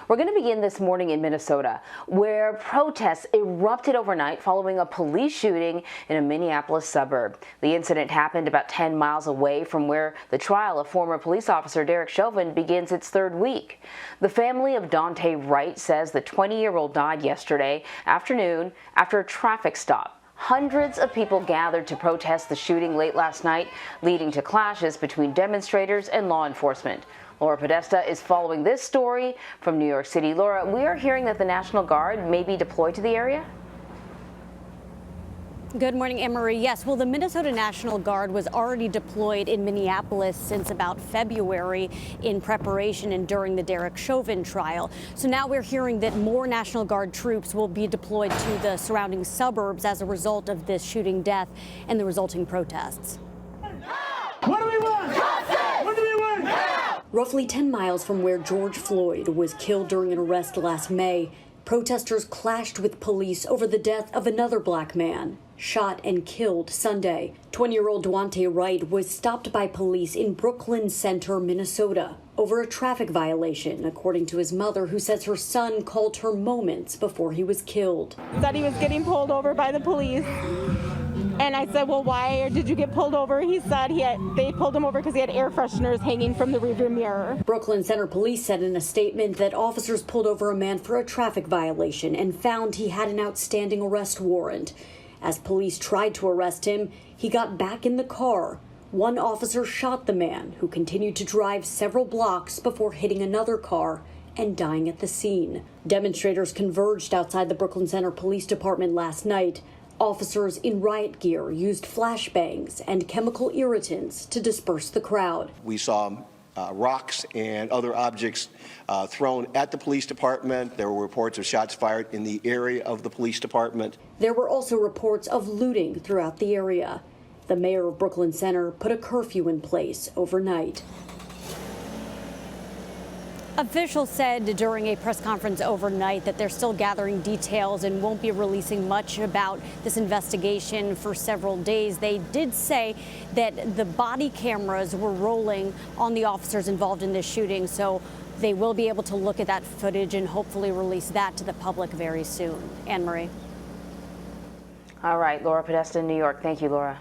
We're going to begin this morning in Minnesota, where protests erupted overnight following a police shooting in a Minneapolis suburb. The incident happened about 10 miles away from where the trial of former police officer Derek Chauvin begins its third week. The family of Daunte Wright says the 20-year-old died yesterday afternoon after a traffic stop. Hundreds of people gathered to protest the shooting late last night, leading to clashes between demonstrators and law enforcement. Laura Podesta is following this story from New York City. Laura, we are hearing that the National Guard may be deployed to the area? Good morning, Anne-Marie. Yes, well, the Minnesota National Guard was already deployed in Minneapolis since about February in preparation and during the Derek Chauvin trial. So now we're hearing that more National Guard troops will be deployed to the surrounding suburbs as a result of this shooting death and the resulting protests. What do we want? Justice! What do we want? Now! Roughly 10 miles from where George Floyd was killed during an arrest last May, protesters clashed with police over the death of another black man, shot and killed Sunday. 20-year-old Daunte Wright was stopped by police in Brooklyn Center, Minnesota, over a traffic violation, according to his mother, who says her son called her moments before he was killed. Said he was getting pulled over by the police. And I said, well, why did you get pulled over? He said they pulled him over because he had air fresheners hanging from the rearview mirror. Brooklyn Center police said in a statement that officers pulled over a man for a traffic violation and found he had an outstanding arrest warrant. As police tried to arrest him, he got back in the car. One officer shot the man, who continued to drive several blocks before hitting another car and dying at the scene. Demonstrators converged outside the Brooklyn Center Police Department last night. Officers in riot gear used flashbangs and chemical irritants to disperse the crowd. We saw rocks and other objects thrown at the police department. There were reports of shots fired in the area of the police department. There were also reports of looting throughout the area. The mayor of Brooklyn Center put a curfew in place overnight. Officials said during a press conference overnight that they're still gathering details and won't be releasing much about this investigation for several days. They did say that the body cameras were rolling on the officers involved in this shooting, so they will be able to look at that footage and hopefully release that to the public very soon. Anne-Marie. All right, Laura Podesta in New York. Thank you, Laura.